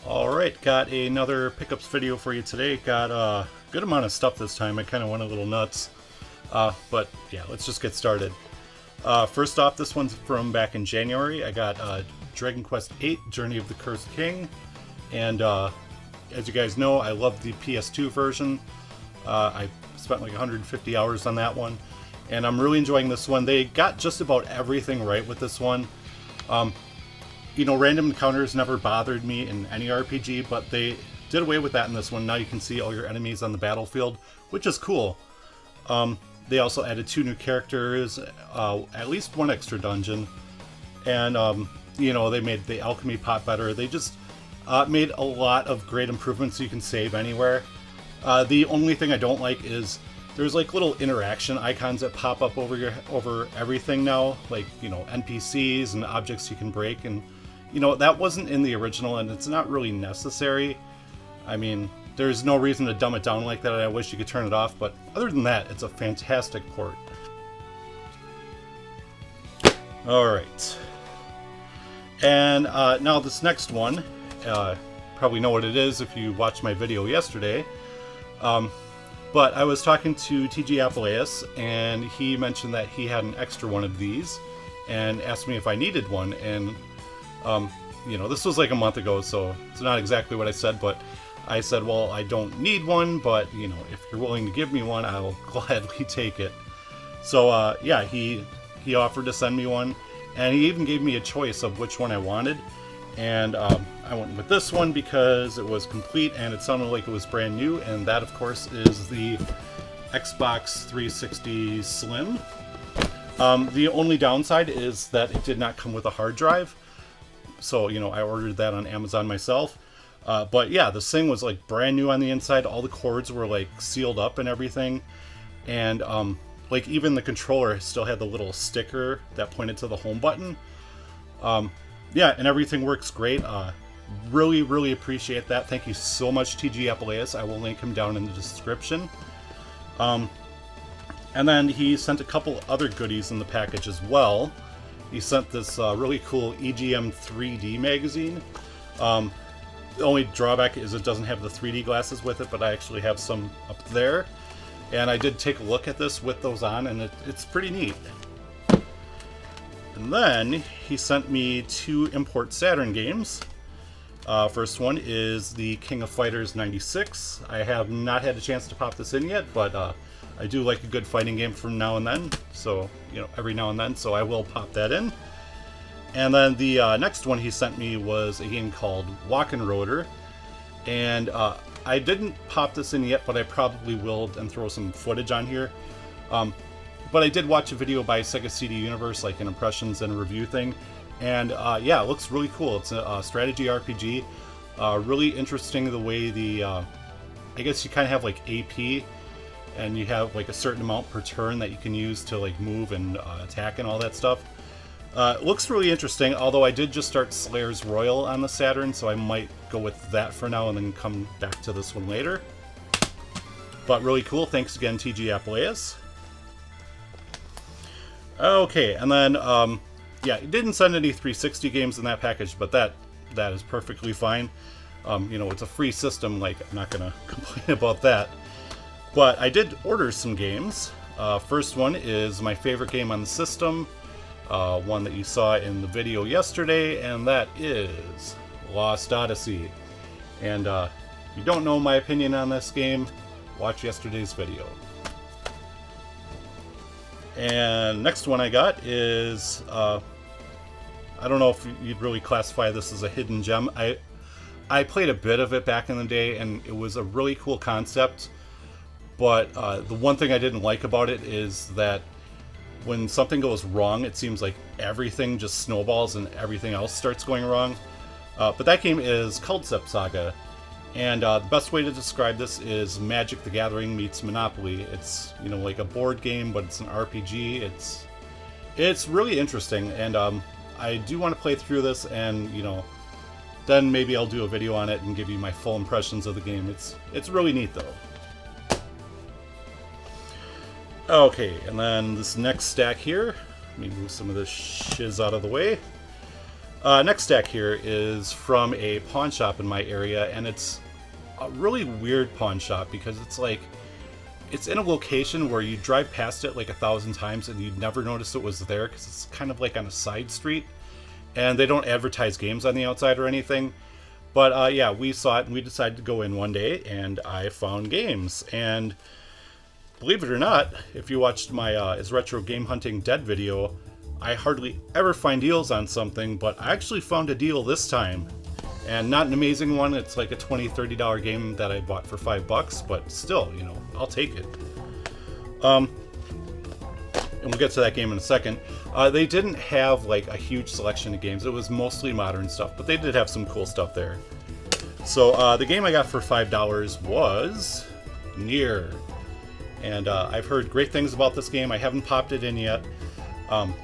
Alright, got another pickups video for you today. Got a good amount of stuff this time. I kind of went a little nuts. But yeah, let's just get started. First off, this one's from back in January. I got Dragon Quest VIII, Journey of the Cursed King. And as you guys know, I love the PS2 version. I spent like 150 hours on that one. And I'm really enjoying this one. They got just about everything right with this one. You know, random encounters never bothered me in any RPG, but they did away with that in this one. Now you can see all your enemies on the battlefield, which is cool. They also added 2 new characters, at least 1 extra dungeon, and you know, they made the alchemy pot better. They just made a lot of great improvements. You can save anywhere. The only thing I don't like is there's like little interaction icons that pop up over everything now, like, you know, NPCs and objects you can break, and you know, that wasn't in the original, and it's not really necessary. I mean, there's no reason to dumb it down like that, and I wish you could turn it off, but other than that, it's a fantastic port. Alright. And now this next one, probably know what it is if you watched my video yesterday. But I was talking to TGApuleius, and he mentioned that he had an extra one of these, and asked me if I needed one, and you know, this was like a month ago, so it's not exactly what I said, but I said, well, I don't need one, but, you know, if you're willing to give me one, I'll gladly take it. So, yeah, he offered to send me one, and he even gave me a choice of which one I wanted, and I went with this one because it was complete, and it sounded like it was brand new, and that, of course, is the Xbox 360 Slim. The only downside is that it did not come with a hard drive. So, you know, I ordered that on Amazon myself. But yeah, this thing was like brand new on the inside. All the cords were like sealed up and everything. And like even the controller still had the little sticker that pointed to the home button. Yeah, and everything works great. Really, really appreciate that. Thank you so much, TGApuleius. I will link him down in the description. And then he sent a couple other goodies in the package as well. He sent this really cool EGM 3D magazine. The only drawback is it doesn't have the 3D glasses with it, but I actually have some up there. And I did take a look at this with those on, and it's pretty neat. And then he sent me 2 import Saturn games. First one is the King of Fighters 96. I have not had a chance to pop this in yet, but I do like a good fighting game from now and then, so, you know, every now and then, so I will pop that in. And then the next one he sent me was a game called Walkin' Rotor, and I didn't pop this in yet, but I probably will and throw some footage on here. But I did watch a video by SegaCDUniverse, like an impressions and review thing, and yeah, it looks really cool. It's a strategy RPG, really interesting the way the, I guess you kind of have like AP, and you have like a certain amount per turn that you can use to like move and attack and all that stuff. It looks really interesting, although I did just start Slayer's Royal on the Saturn, so I might go with that for now and then come back to this one later. But really cool. Thanks again, TGApuleius. Okay, and then yeah, it didn't send any 360 games in that package, but that is perfectly fine. You know, it's a free system, like, I'm not gonna complain about that. But I did order some games. First one is my favorite game on the system, one that you saw in the video yesterday, and that is Lost Odyssey. And if you don't know my opinion on this game, watch yesterday's video. And next one I got is, I don't know if you'd really classify this as a hidden gem. I played a bit of it back in the day, and it was a really cool concept. But the one thing I didn't like about it is that when something goes wrong, it seems like everything just snowballs and everything else starts going wrong. But that game is Culdcept Saga. And the best way to describe this is Magic the Gathering meets Monopoly. It's, you know, like a board game, but it's an RPG. It's really interesting, and I do want to play through this, and, you know, then maybe I'll do a video on it and give you my full impressions of the game. It's really neat, though. Okay, and then this next stack here, let me move some of this shiz out of the way. Next stack here is from a pawn shop in my area, and it's a really weird pawn shop because it's like, it's in a location where you drive past it like 1,000 times and you'd never notice it was there because it's kind of like on a side street, and they don't advertise games on the outside or anything. But yeah, we saw it and we decided to go in one day, and I found games. And believe it or not, if you watched my Is Retro Game Hunting Dead video, I hardly ever find deals on something, but I actually found a deal this time. And not an amazing one, it's like a $20, $30 game that I bought for $5, but still, you know, I'll take it. And we'll get to that game in a second. They didn't have like a huge selection of games, it was mostly modern stuff, but they did have some cool stuff there. So the game I got for $5 was Nier. And I've heard great things about this game. I haven't popped it in yet.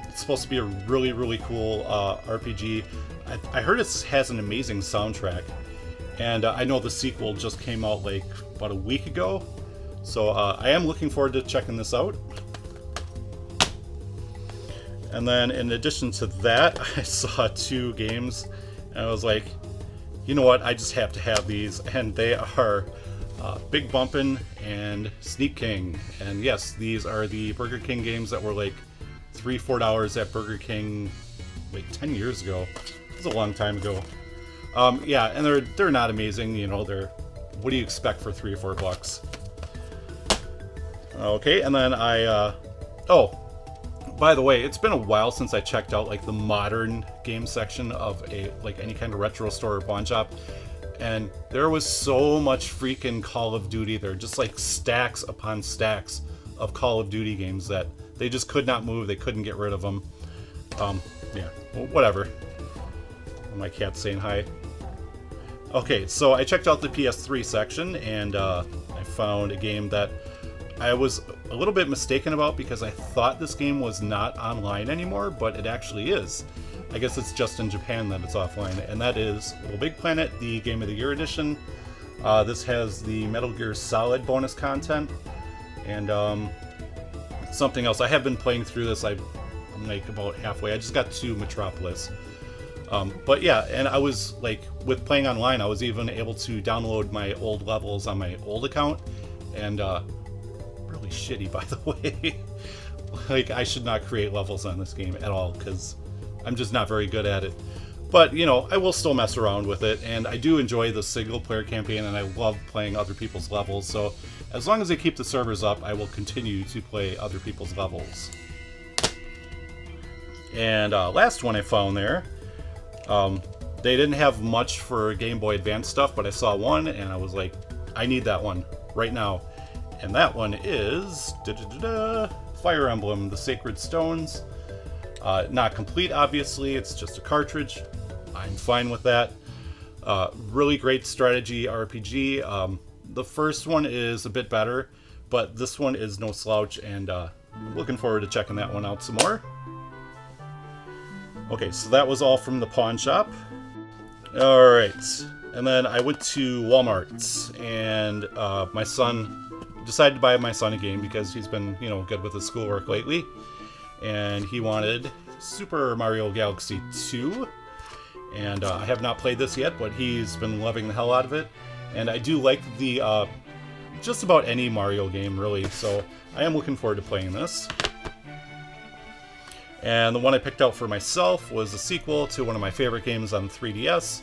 It's supposed to be a really, really cool RPG. I heard it has an amazing soundtrack. And I know the sequel just came out like about a week ago. So I am looking forward to checking this out. And then in addition to that, I saw 2 games. And I was like, you know what, I just have to have these. And they are Big Bumpin' and Sneak King. And yes, these are the Burger King games that were like $3, $4 at Burger King like 10 years ago. It was a long time ago. Yeah, and they're not amazing, you know, they're, what do you expect for $3 or $4? Okay, and then oh, by the way, it's been a while since I checked out like the modern game section of like any kind of retro store or pawn shop. And there was so much freaking Call of Duty there, just like stacks upon stacks of Call of Duty games that they just could not move, they couldn't get rid of them. Yeah, well, whatever. My cat's saying hi. Okay, so I checked out the PS3 section, and I found a game that I was a little bit mistaken about because I thought this game was not online anymore, but it actually is. I guess it's just in Japan that it's offline, and that is Little Big Planet, the Game of the Year edition. This has the Metal Gear Solid bonus content, and something else. I have been playing through this. I'm like about halfway. I just got to Metropolis. But yeah, and I was like, with playing online, I was even able to download my old levels on my old account, and really shitty, by the way. Like, I should not create levels on this game at all, because I'm just not very good at it. But, you know, I will still mess around with it, and I do enjoy the single-player campaign, and I love playing other people's levels, so as long as they keep the servers up, I will continue to play other people's levels. And last one I found there, they didn't have much for Game Boy Advance stuff, but I saw one, and I was like, I need that one right now. And that one is Fire Emblem, The Sacred Stones. Not complete, obviously, it's just a cartridge. I'm fine with that. Really great strategy RPG. The first one is a bit better, but this one is no slouch, and I'm looking forward to checking that one out some more. Okay, so that was all from the pawn shop. Alright, and then I went to Walmart, and my son decided to buy my son a game because he's been, you know, good with his schoolwork lately. And he wanted Super Mario Galaxy 2. And I have not played this yet, but he's been loving the hell out of it. And I do like the just about any Mario game, really, so I am looking forward to playing this. And the one I picked out for myself was a sequel to one of my favorite games on 3DS,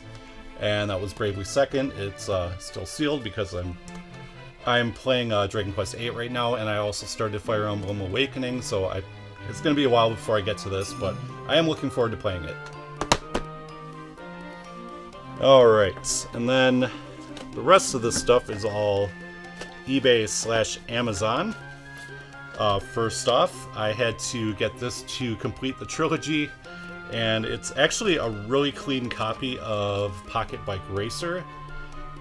and that was Bravely Second. It's still sealed because I'm playing Dragon Quest VIII right now, and I also started Fire Emblem Awakening, so it's going to be a while before I get to this, but I am looking forward to playing it. Alright, and then the rest of this stuff is all eBay/Amazon. First off, I had to get this to complete the trilogy, and it's actually a really clean copy of Pocket Bike Racer,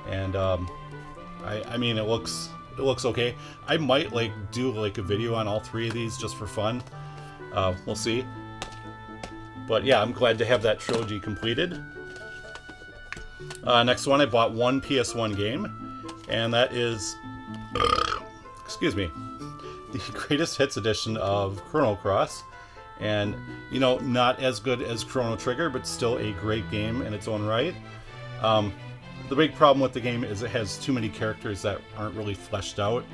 and I mean, it looks okay. I might like do like a video on all 3 of these just for fun. We'll see. But yeah, I'm glad to have that trilogy completed. Next one, I bought one PS1 game, and that is, excuse me, the Greatest Hits edition of Chrono Cross. and you know, not as good as Chrono Trigger, but still a great game in its own right. The big problem with the game is it has too many characters that aren't really fleshed out.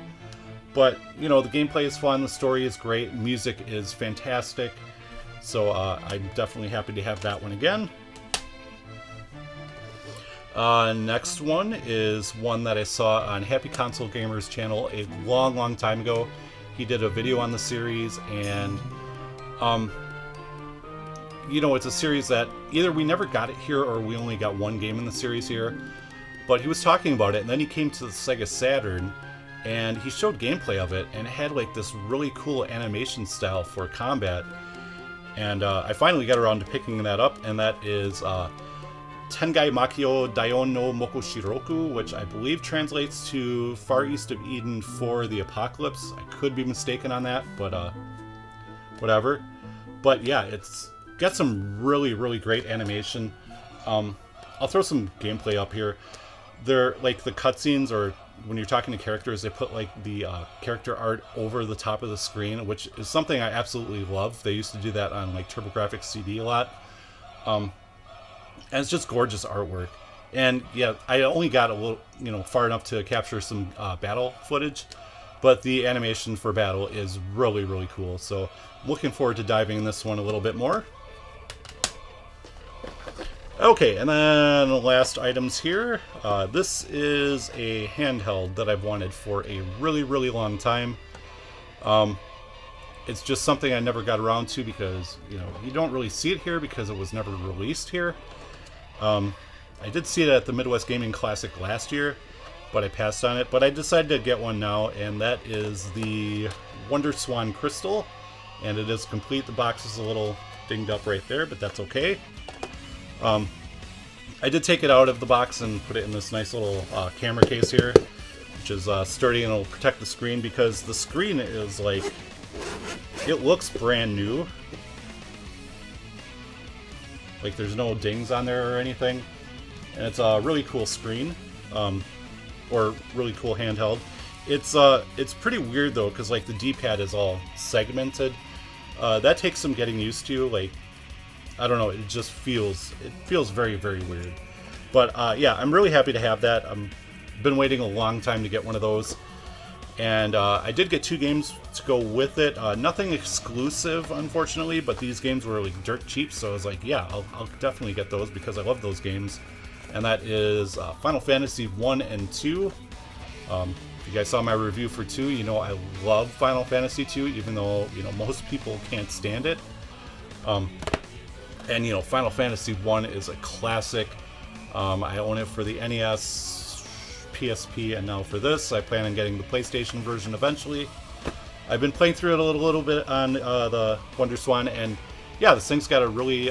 But, you know, the gameplay is fun, the story is great, music is fantastic. So I'm definitely happy to have that one again. Next one is one that I saw on Happy Console Gamer's channel a long time ago. He did a video on the series, and you know, it's a series that either we never got it here or we only got one game in the series here. But he was talking about it, and then he came to the Sega Saturn, and he showed gameplay of it, and it had like this really cool animation style for combat. And I finally got around to picking that up, and that is Tengai Makio Daion no Mokoshiroku, which I believe translates to Far East of Eden for the Apocalypse. I could be mistaken on that, but whatever. But yeah, it's got some really great animation. I'll throw some gameplay up here. They're like the cutscenes, or when you're talking to characters, they put like the character art over the top of the screen, which is something I absolutely love. They used to do that on like TurboGrafx CD a lot. And it's just gorgeous artwork. And yeah, I only got a little, you know, far enough to capture some battle footage, but the animation for battle is really cool. So I'm looking forward to diving in this one a little bit more. Okay, and then the last items here. This is a handheld that I've wanted for a really long time. It's just something I never got around to because, you know, you don't really see it here because it was never released here. I did see it at the Midwest Gaming Classic last year, but I passed on it. But I decided to get one now, and that is the Wonder Swan Crystal, and it is complete. The box is a little dinged up right there, but that's okay. I did take it out of the box and put it in this nice little camera case here, which is sturdy and it'll protect the screen, because the screen is like, it looks brand new. Like there's no dings on there or anything. And it's a really cool screen, or really cool handheld. It's pretty weird though, because like the D-pad is all segmented. That takes some getting used to. Like, I don't know, it feels very weird. But yeah, I'm really happy to have that. I've been waiting a long time to get one of those. And I did get 2 games to go with it. Nothing exclusive, unfortunately, but these games were like dirt cheap, so I was like, yeah, I'll definitely get those because I love those games. And that is Final Fantasy 1 and 2. If you guys saw my review for 2, you know I love Final Fantasy 2, even though, you know, most people can't stand it. And, you know, Final Fantasy 1 is a classic. I own it for the NES, PSP, and now for this. I plan on getting the PlayStation version eventually. I've been playing through it a little bit on the Wonder Swan, and yeah, this thing's got a really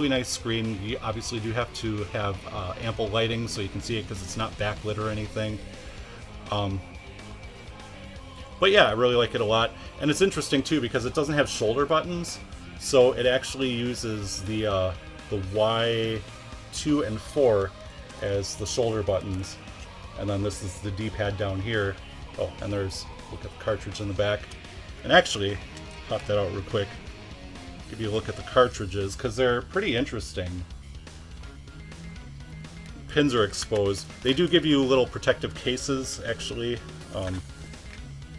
nice screen. You obviously do have to have ample lighting so you can see it because it's not backlit or anything. But yeah, I really like it a lot. And it's interesting too because it doesn't have shoulder buttons. So it actually uses the Y2 and 4 as the shoulder buttons, and then this is the D-pad down here. Oh, and there's, look at the cartridge in the back. And actually, pop that out real quick, give you a look at the cartridges, because they're pretty interesting. Pins are exposed. They do give you little protective cases, actually.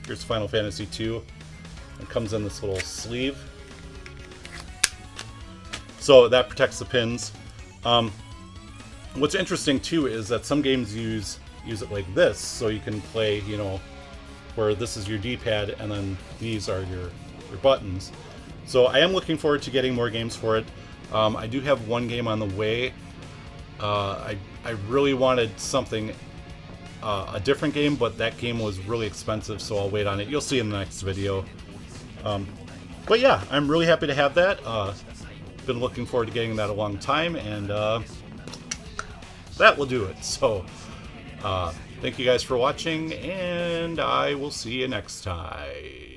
Here's Final Fantasy 2. It comes in this little sleeve. So that protects the pins. What's interesting too is that some games use it like this, so you can play, you know, where this is your D-pad and then these are your buttons. So I am looking forward to getting more games for it. I do have one game on the way. I really wanted something, a different game, but that game was really expensive, so I'll wait on it. You'll see in the next video. But yeah, I'm really happy to have that. Been looking forward to getting that a long time, and that will do it. So thank you guys for watching, and I will see you next time.